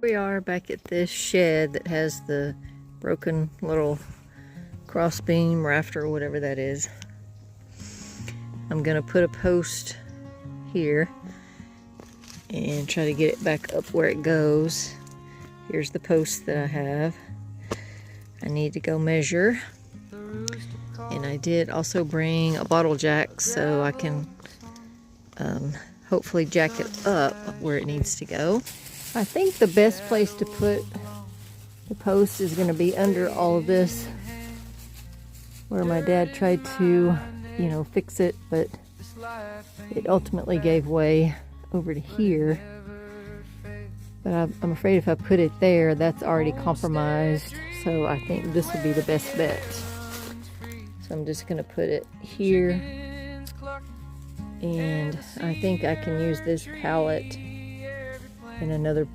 We are back at this shed that has the broken little cross beam rafter, whatever that is. I'm gonna put a post here and try to get it back up where it goes. Here's the post that I have. I need to go measure, and I did also bring a bottle jack so I can hopefully jack it up where it needs to go. I think the best place to put the post is going to be under all of this, where my dad tried to, you know, fix it, but it ultimately gave way over to here. But I'm afraid if I put it there, that's already compromised, so I think this would be the best bet. So I'm just going to put it here, and I think I can use this pallet and another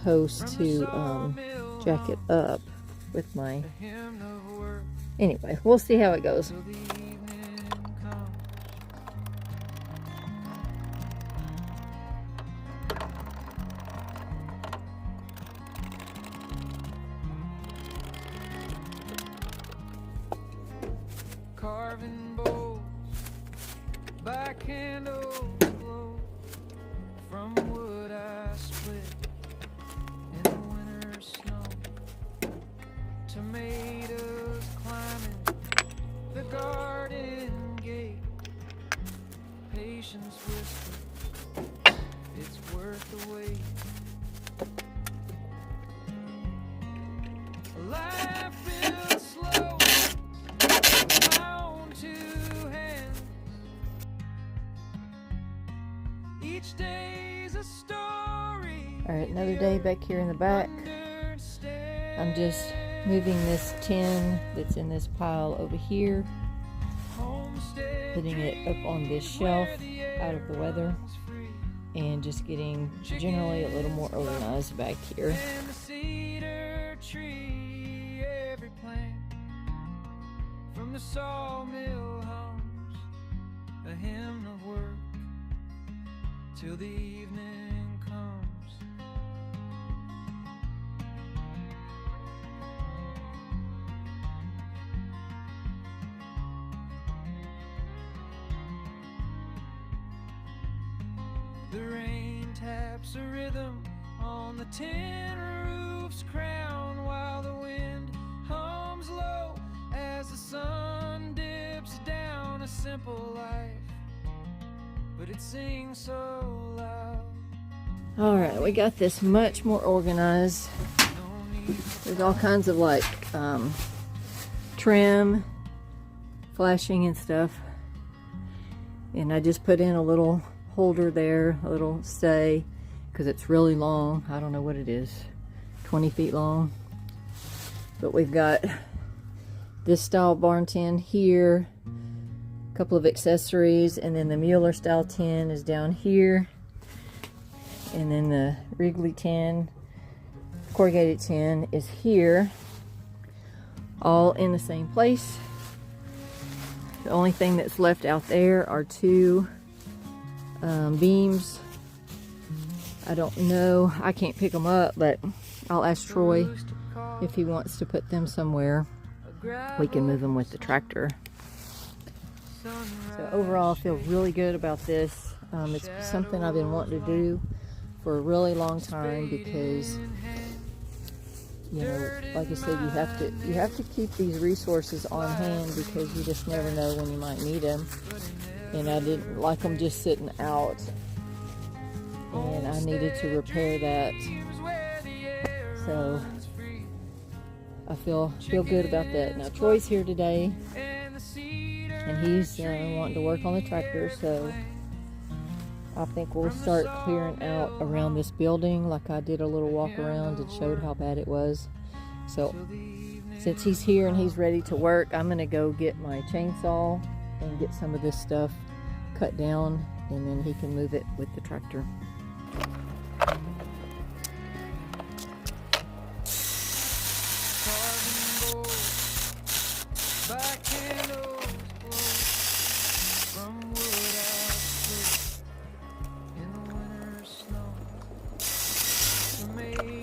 post to jack it up with my... Anyway, we'll see how it goes. Carving bowls, backhand overflow from wood I split in the winter snow. Tomatoes climbing the garden gate. Patience whisper, it's worth the wait. Life feels slow. Each day's a story. Alright, another day back here in the back. I'm just moving this tin that's in this pile over here, putting it up on this shelf out of the weather, and just getting generally a little more organized back here. From the sawmill hums a hymn of work till the evening comes. The rain taps a rhythm on the tin roof's crown, while the wind hums low as the sun dips down. A simple life, but it sings so loud. Alright, we got this much more organized. There's all kinds of like trim, flashing and stuff. And I just put in a little holder there, a little stay, because it's really long. I don't know what it is, 20 feet long. But we've got this style barn tin here, a couple of accessories, and then the Mueller style tin is down here, and then the Wrigley tin, corrugated tin, is here, all in the same place. The only thing that's left out there are two beams. I don't know, I can't pick them up, but I'll ask Troy if he wants to put them somewhere. We can move them with the tractor. So overall, I feel really good about this. It's something I've been wanting to do for a really long time, because, you know, like I said, you have to keep these resources on hand, because you just never know when you might need them. And I didn't like them just sitting out, and I needed to repair that. So I feel good about that. Now Troy's here today, and he's wanting to work on the tractor, so I think we'll start clearing out around this building, like I did a little walk around and showed how bad it was. So since he's here and he's ready to work, I'm gonna go get my chainsaw and get some of this stuff cut down, and then he can move it with the tractor. Tomatoes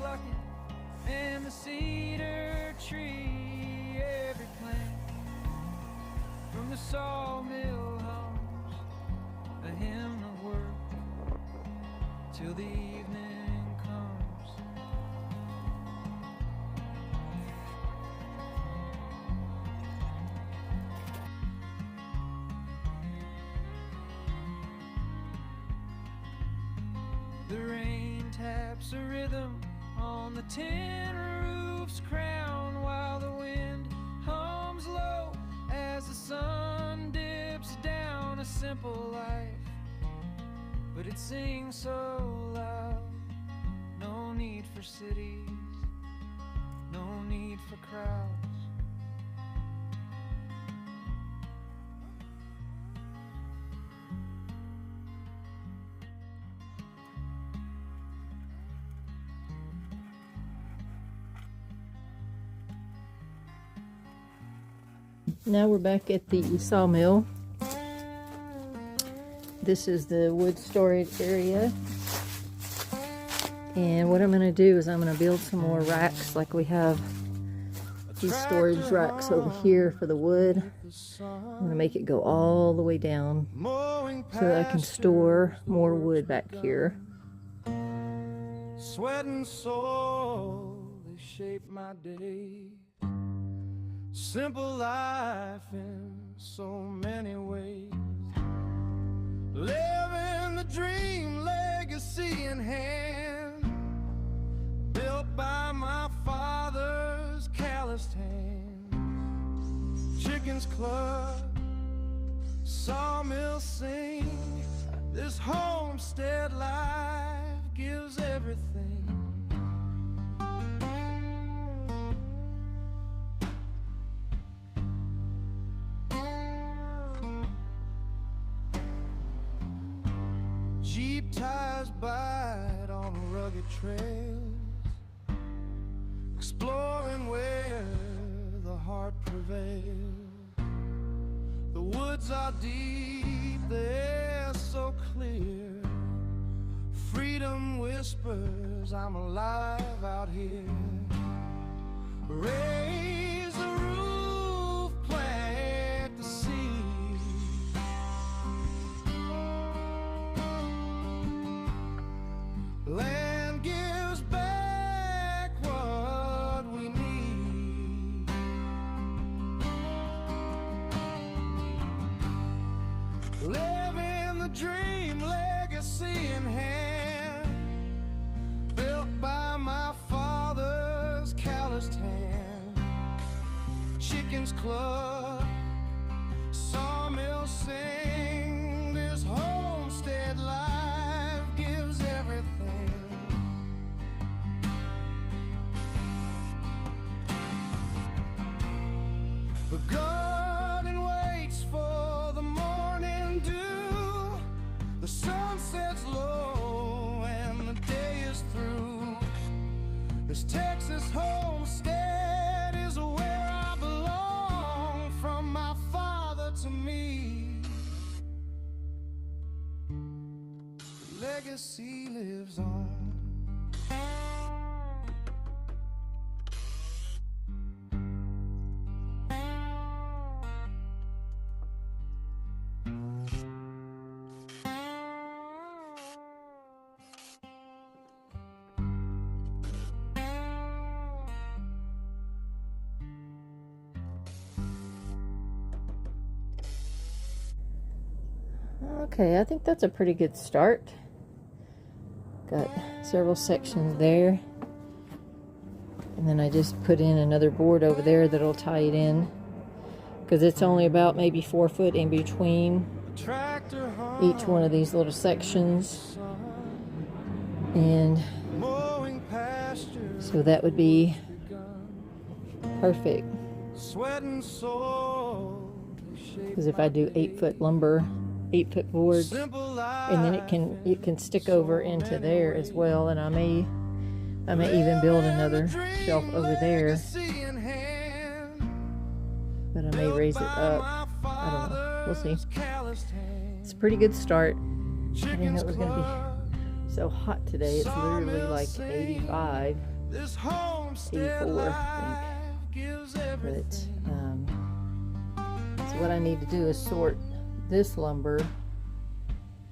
clucking, and the cedar tree, every plant from the sawmill hums a hymn of work till the evening comes. The rain taps a rhythm on the tin roof's crown, while the wind hums low as the sun dips down. A simple life, but it sings so loud. No need for cities, no need for crowds. Now we're back at the sawmill. This is the wood storage area. And what I'm going to do is I'm going to build some more racks, like we have these storage racks over here for the wood. I'm going to make it go all the way down so that I can store more wood back here. Sweat and soul, they shape my day. Simple life in so many ways. Living the dream, legacy in hand, built by my father's calloused hands. Chickens cluck, sawmill sing. This homestead life gives everything. Jeep tires bite on rugged trails, exploring where the heart prevails. The woods are deep, they're so clear. Freedom whispers, I'm alive out here. Raise the roof, plant the seed. Land gives back what we need. Living the dream, legacy in hand, built by my father's calloused hand. Chickens cluck, sawmill sing. This homestead life gives everything. The garden waits for the morning dew. The sun sets low and the day is through. This Texas homestead is where I belong, from my father to me. The legacy lives on. Okay, I think that's a pretty good start. Got several sections there. And then I just put in another board over there that'll tie it in, because it's only about maybe 4 foot in between each one of these little sections. And so that would be perfect. Because if I do 8 foot lumber, 8 foot boards, and then it can stick over into there as well. And I may even build another shelf over there, but I may raise it up. I don't know. We'll see. It's a pretty good start. I didn't know it was going to be so hot today. It's literally like 85, 84, I think. But so what I need to do is sort this lumber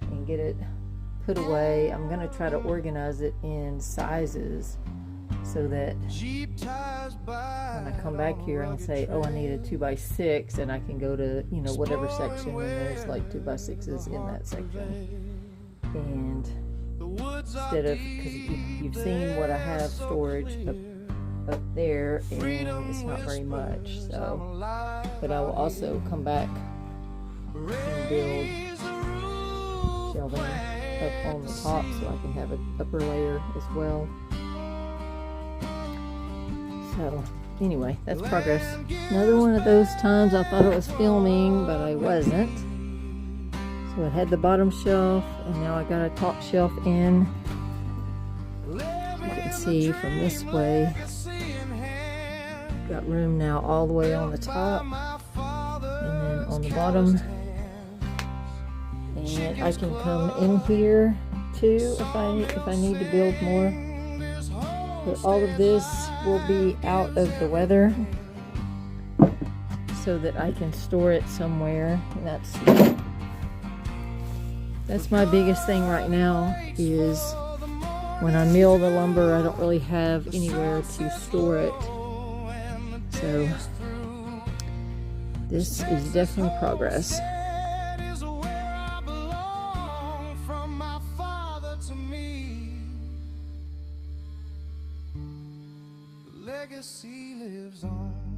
and get it put away. I'm going to try to organize it in sizes so that when I come back here and say, oh, I need a 2x6, and I can go to, you know, whatever section, and there's like 2x6s in that section. And instead of, because you've seen what I have storage up there, and it's not very much. So, but I will also come back and build shelving up on the top so I can have an upper layer as well. So anyway, that's progress. Another one of those times I thought it was filming, but I wasn't. So it had the bottom shelf, and now I got a top shelf in. You can see from this way, got room now all the way on the top, and then on the bottom. And I can come in here too if I need to build more. But all of this will be out of the weather so that I can store it somewhere. And that's my biggest thing right now, is when I mill the lumber, I don't really have anywhere to store it. So this is definitely progress. Legacy lives on.